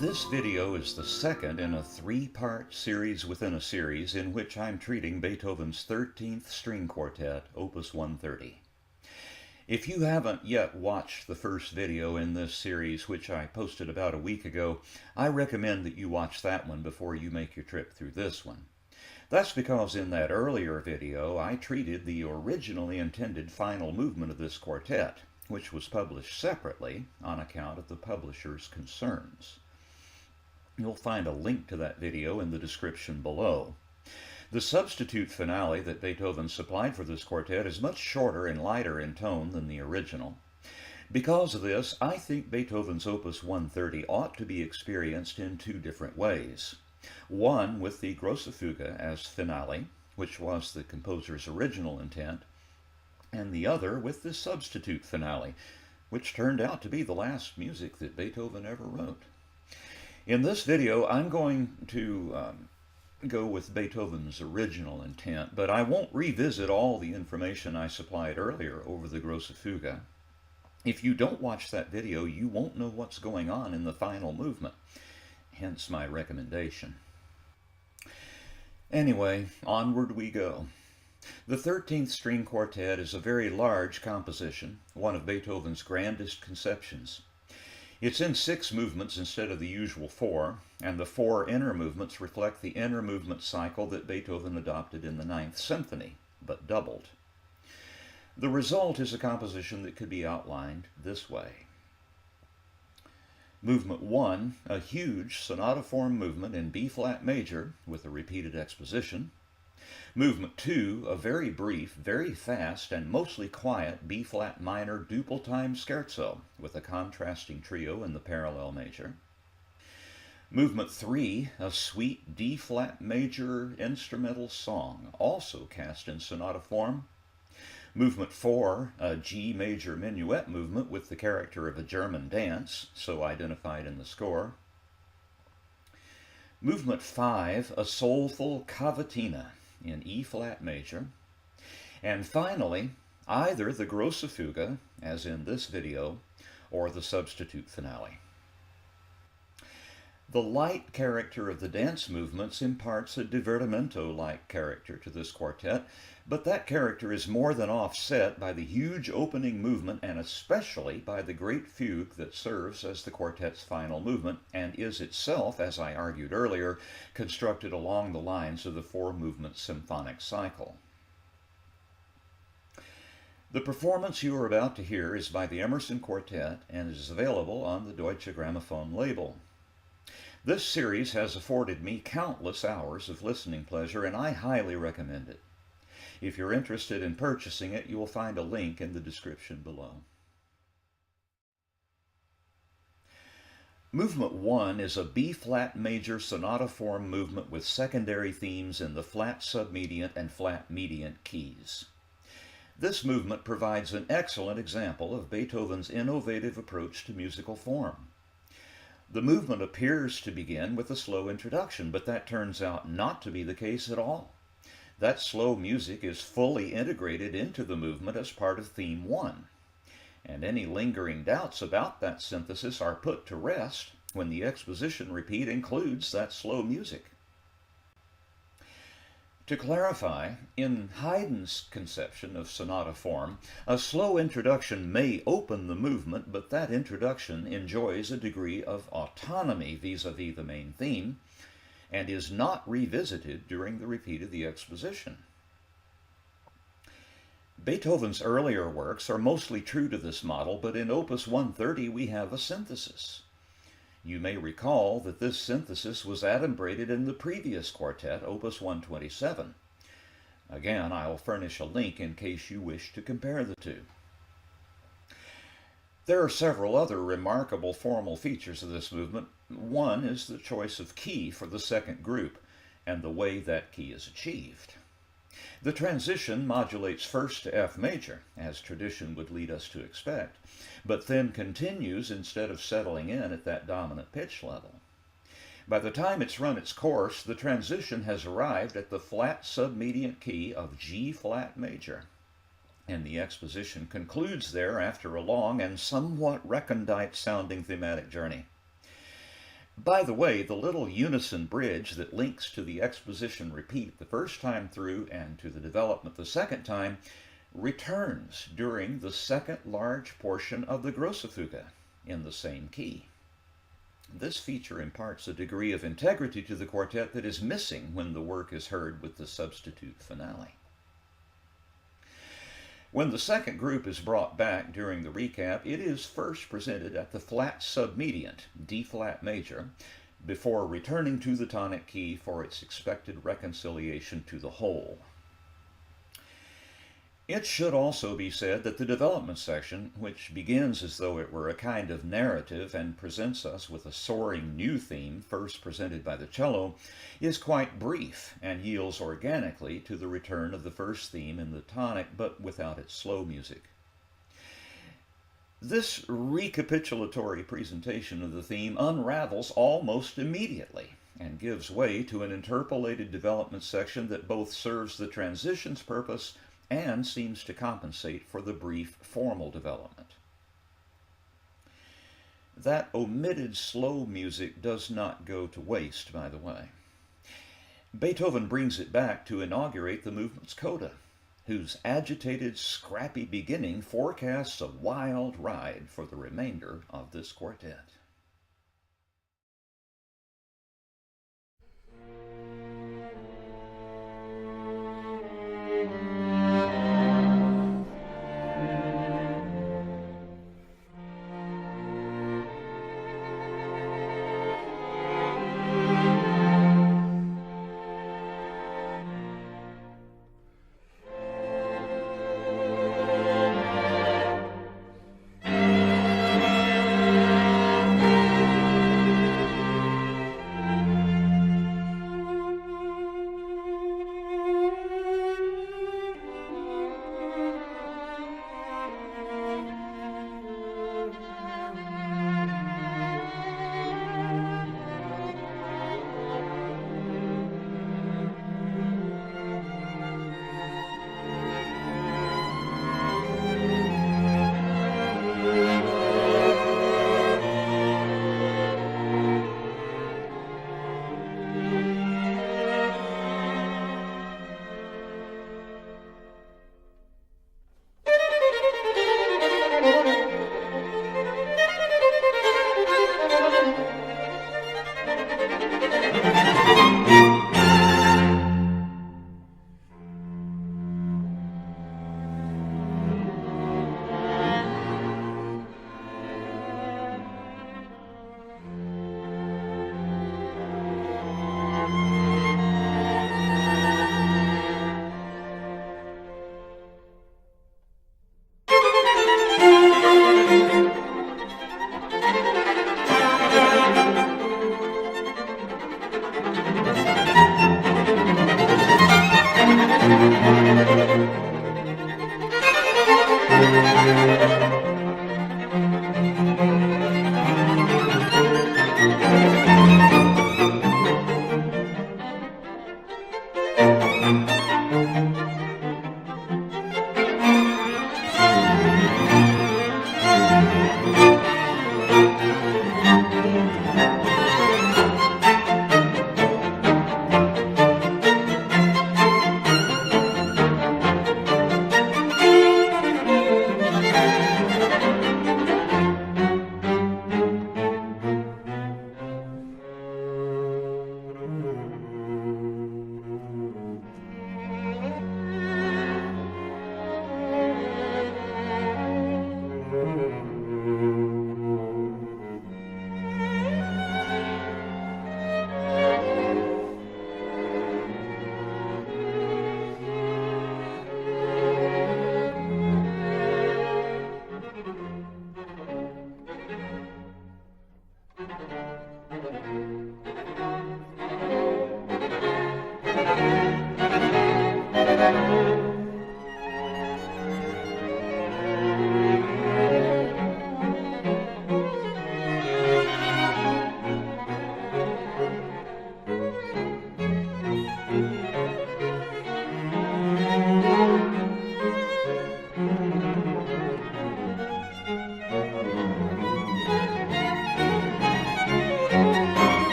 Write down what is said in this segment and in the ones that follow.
This video is the second in a three-part series within a series in which I'm treating Beethoven's 13th String Quartet, Opus 130. If you haven't yet watched the first video in this series, which I posted about a week ago, I recommend that you watch that one before you make your trip through this one. That's because in that earlier video I treated the originally intended final movement of this quartet, which was published separately on account of the publisher's concerns. You'll find a link to that video in the description below. The substitute finale that Beethoven supplied for this quartet is much shorter and lighter in tone than the original. Because of this, I think Beethoven's Opus 130 ought to be experienced in two different ways. One with the Grosse Fuge as finale, which was the composer's original intent, and the other with the substitute finale, which turned out to be the last music that Beethoven ever wrote. In this video, I'm going to go with Beethoven's original intent, but I won't revisit all the information I supplied earlier over the Grosse Fuge. If you don't watch that video, you won't know what's going on in the final movement, hence my recommendation. Anyway, onward we go. The 13th String Quartet is a very large composition, one of Beethoven's grandest conceptions. It's in 6 movements instead of the usual 4, and the 4 inner movements reflect the inner movement cycle that Beethoven adopted in the 9th Symphony, but doubled. The result is a composition that could be outlined this way. Movement 1, a huge sonata-form movement in B-flat major with a repeated exposition. Movement 2, a very brief, very fast, and mostly quiet B-flat minor duple time scherzo with a contrasting trio in the parallel major. Movement 3, a sweet D-flat major instrumental song, also cast in sonata form. Movement 4, a G major minuet movement with the character of a German dance, so identified in the score. Movement 5, a soulful Cavatina in E-flat major. And finally, either the Grosse Fuge, as in this video, or the substitute finale. The light character of the dance movements imparts a divertimento-like character to this quartet, but that character is more than offset by the huge opening movement and especially by the great fugue that serves as the quartet's final movement and is itself, as I argued earlier, constructed along the lines of the 4-movement symphonic cycle. The performance you are about to hear is by the Emerson Quartet and is available on the Deutsche Grammophon label. This series has afforded me countless hours of listening pleasure, and I highly recommend it. If you're interested in purchasing it, you will find a link in the description below. Movement 1 is a B-flat major sonata form movement with secondary themes in the flat submediant and flat mediant keys. This movement provides an excellent example of Beethoven's innovative approach to musical form. The movement appears to begin with a slow introduction, but that turns out not to be the case at all. That slow music is fully integrated into the movement as part of Theme 1, and any lingering doubts about that synthesis are put to rest when the exposition repeat includes that slow music. To clarify, in Haydn's conception of sonata form, a slow introduction may open the movement, but that introduction enjoys a degree of autonomy vis-à-vis the main theme, and is not revisited during the repeat of the exposition. Beethoven's earlier works are mostly true to this model, but in Opus 130 we have a synthesis. You may recall that this synthesis was adumbrated in the previous quartet, Opus 127. Again, I will furnish a link in case you wish to compare the two. There are several other remarkable formal features of this movement. One is the choice of key for the second group and the way that key is achieved. The transition modulates first to F major, as tradition would lead us to expect, but then continues instead of settling in at that dominant pitch level. By the time it's run its course, the transition has arrived at the flat submediant key of G flat major, and the exposition concludes there after a long and somewhat recondite sounding thematic journey. By the way, the little unison bridge that links to the exposition repeat the first time through and to the development the second time returns during the second large portion of the Grosse Fuge in the same key. This feature imparts a degree of integrity to the quartet that is missing when the work is heard with the substitute finale. When the second group is brought back during the recap, it is first presented at the flat submediant, D flat major, before returning to the tonic key for its expected reconciliation to the whole. It should also be said that the development section, which begins as though it were a kind of narrative and presents us with a soaring new theme first presented by the cello, is quite brief and yields organically to the return of the first theme in the tonic, but without its slow music. This recapitulatory presentation of the theme unravels almost immediately and gives way to an interpolated development section that both serves the transition's purpose and seems to compensate for the brief formal development. That omitted slow music does not go to waste, by the way. Beethoven brings it back to inaugurate the movement's coda, whose agitated, scrappy beginning forecasts a wild ride for the remainder of this quartet.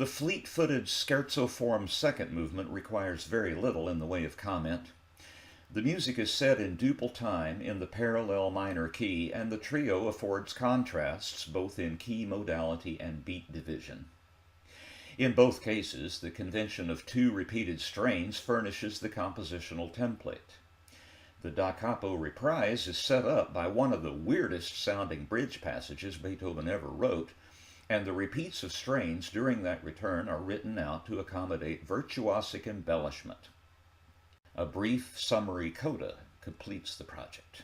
The fleet-footed scherzo-form second movement requires very little in the way of comment. The music is set in duple time in the parallel minor key, and the trio affords contrasts both in key modality and beat division. In both cases, the convention of 2 repeated strains furnishes the compositional template. The da capo reprise is set up by one of the weirdest sounding bridge passages Beethoven ever wrote, and the repeats of strains during that return are written out to accommodate virtuosic embellishment. A brief summary coda completes the project.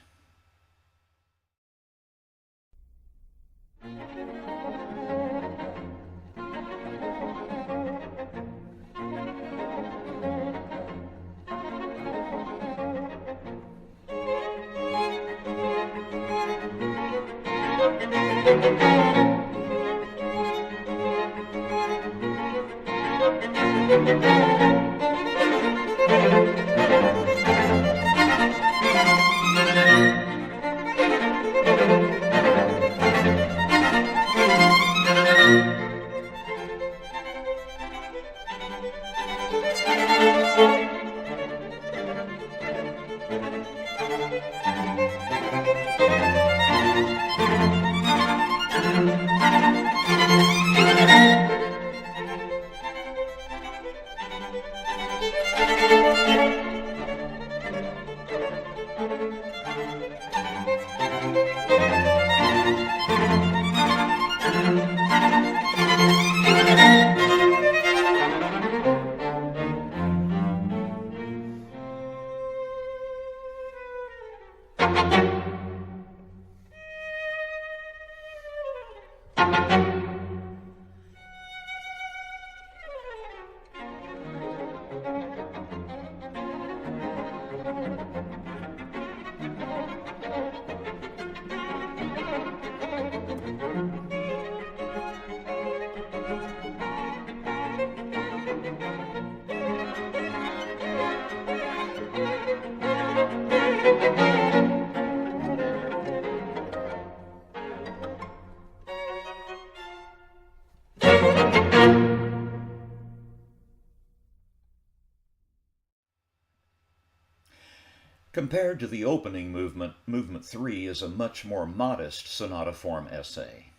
Compared to the opening movement, Movement 3 is a much more modest sonata form essay.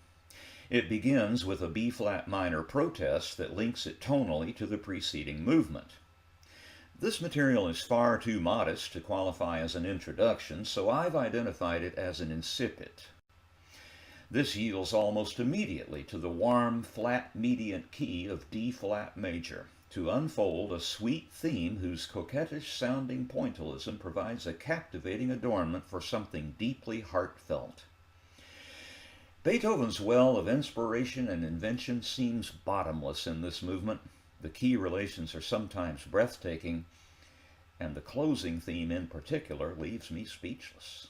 It begins with a B-flat minor protest that links it tonally to the preceding movement. This material is far too modest to qualify as an introduction, so I've identified it as an incipit. This yields almost immediately to the warm, flat mediant key of D-flat major, to unfold a sweet theme whose coquettish-sounding pointillism provides a captivating adornment for something deeply heartfelt. Beethoven's well of inspiration and invention seems bottomless in this movement. The key relations are sometimes breathtaking, and the closing theme in particular leaves me speechless.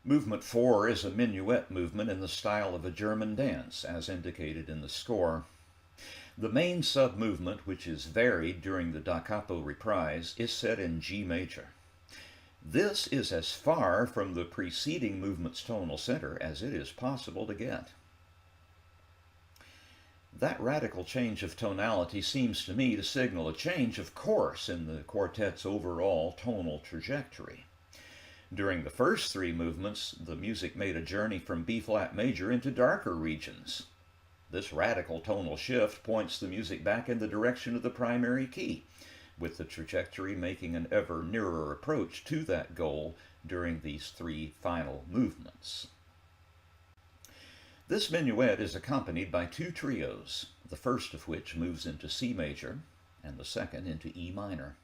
Movement 4 is a minuet movement in the style of a German dance, as indicated in the score. The main sub-movement, which is varied during the da capo reprise, is set in G major. This is as far from the preceding movement's tonal center as it is possible to get. That radical change of tonality seems to me to signal a change of course in the quartet's overall tonal trajectory. During the first three movements, the music made a journey from B-flat major into darker regions. This radical tonal shift points the music back in the direction of the primary key, with the trajectory making an ever nearer approach to that goal during these three final movements. This minuet is accompanied by two trios, the first of which moves into C major and the second into E minor.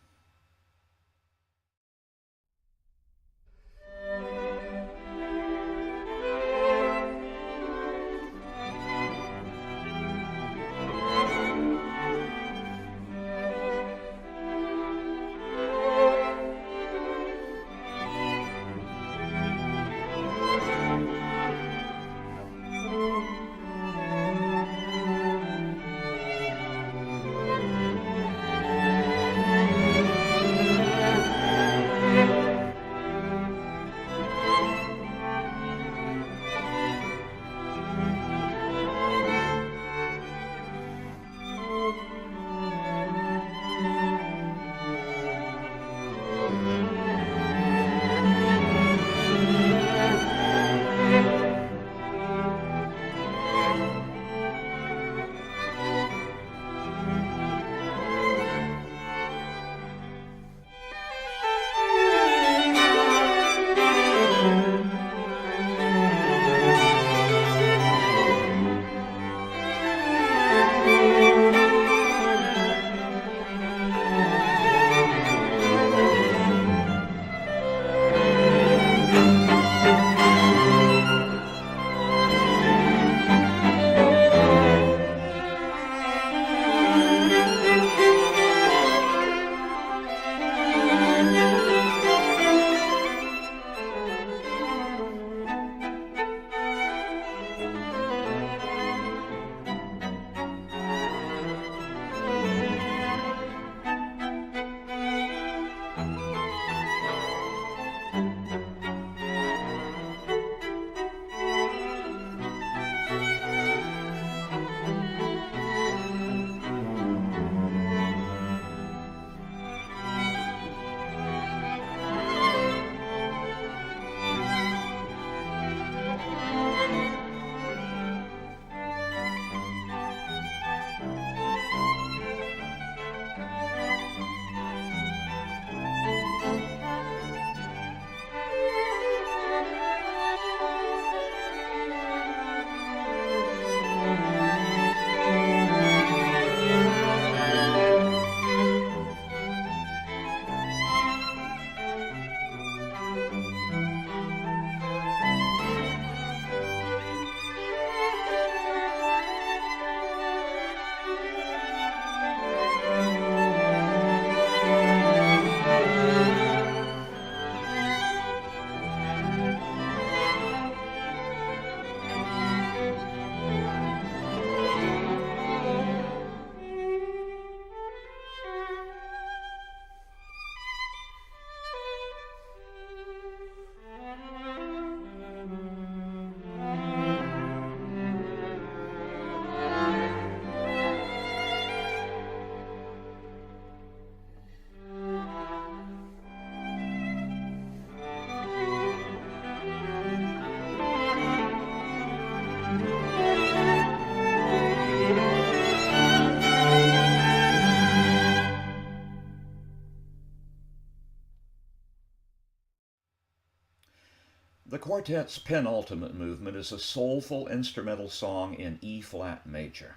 The quartet's penultimate movement is a soulful instrumental song in E-flat major.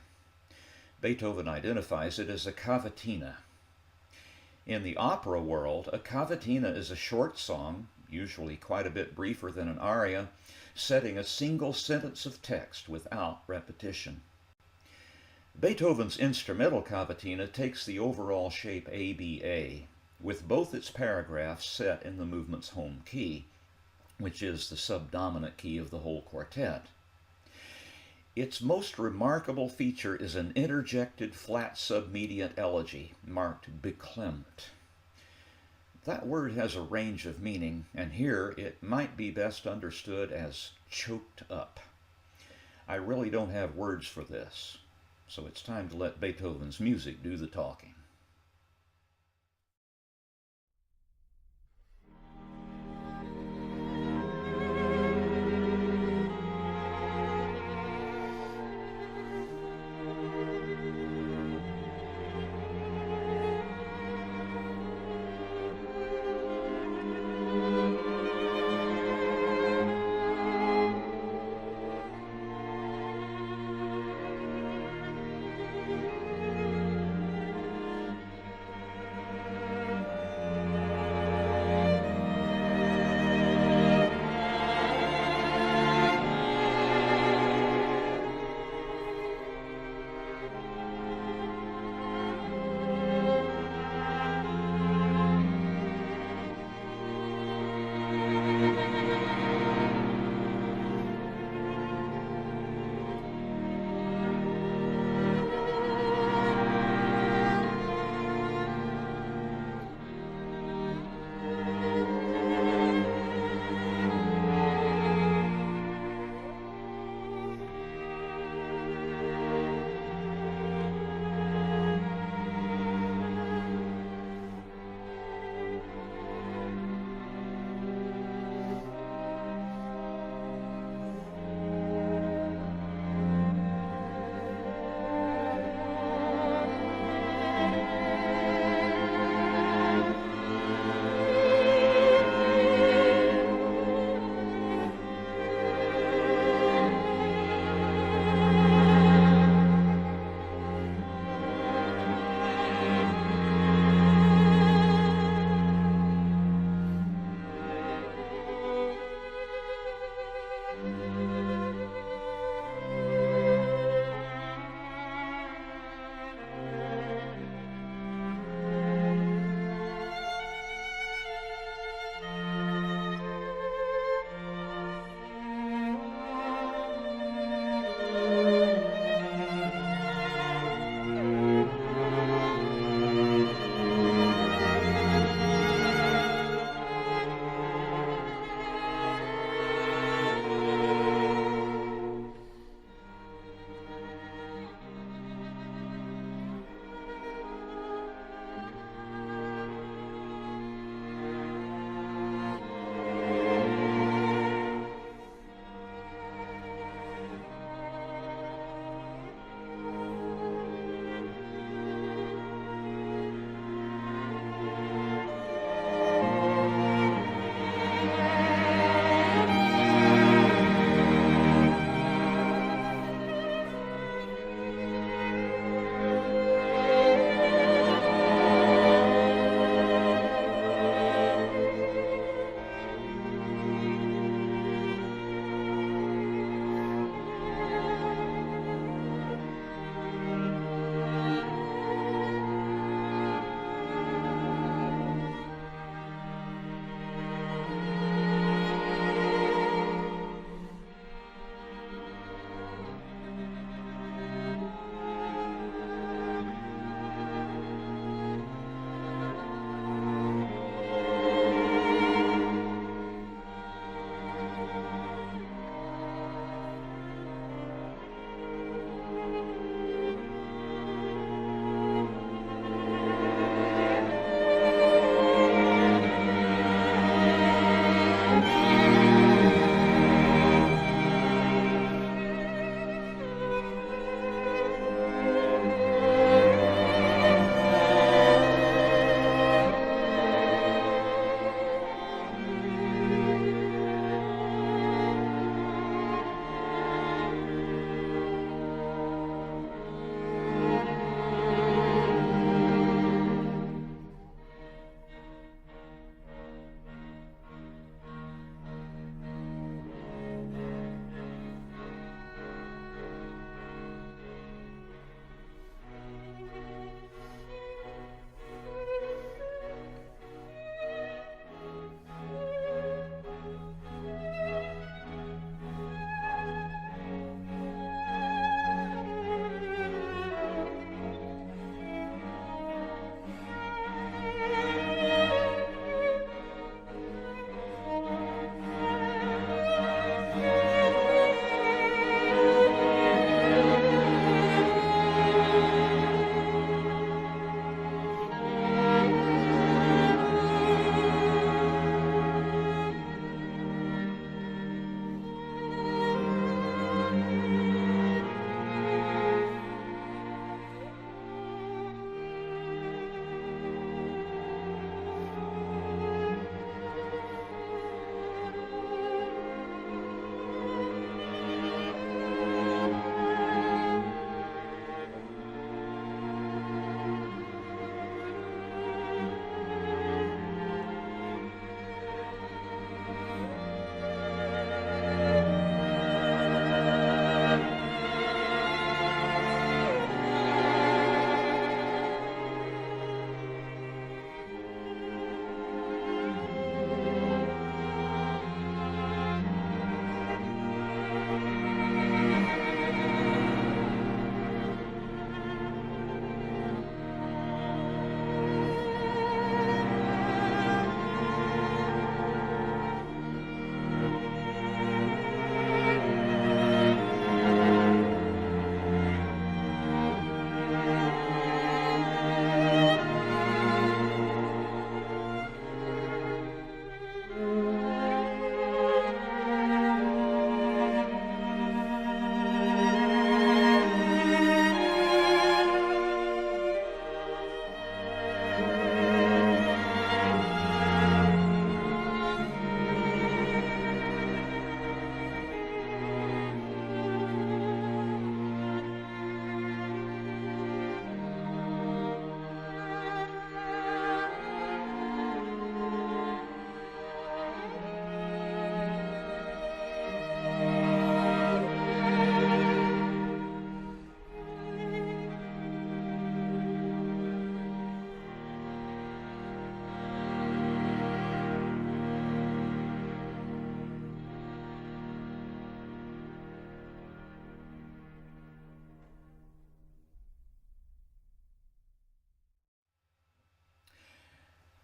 Beethoven identifies it as a cavatina. In the opera world, a cavatina is a short song, usually quite a bit briefer than an aria, setting a single sentence of text without repetition. Beethoven's instrumental cavatina takes the overall shape ABA, with both its paragraphs set in the movement's home key, which is the subdominant key of the whole quartet. Its most remarkable feature is an interjected flat submediant elegy marked beklemmt. That word has a range of meaning, and here it might be best understood as choked up. I really don't have words for this, so it's time to let Beethoven's music do the talking.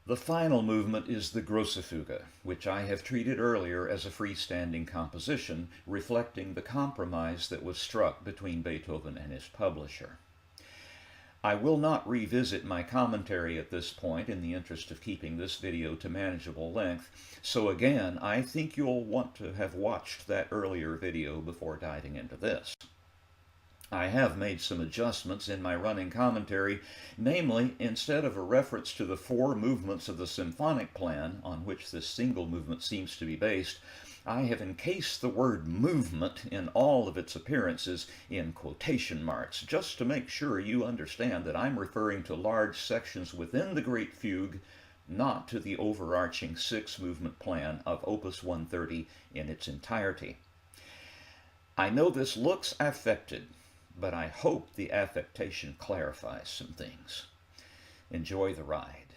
The final movement is the Grosse Fuge, which I have treated earlier as a freestanding composition, reflecting the compromise that was struck between Beethoven and his publisher. I will not revisit my commentary at this point in the interest of keeping this video to manageable length, so again, I think you'll want to have watched that earlier video before diving into this. I have made some adjustments in my running commentary, namely, instead of a reference to the 4 movements of the symphonic plan, on which this single movement seems to be based, I have encased the word movement in all of its appearances in quotation marks, just to make sure you understand that I'm referring to large sections within the Great Fugue, not to the overarching 6-movement plan of Opus 130 in its entirety. I know this looks affected, but I hope the affectation clarifies some things. Enjoy the ride.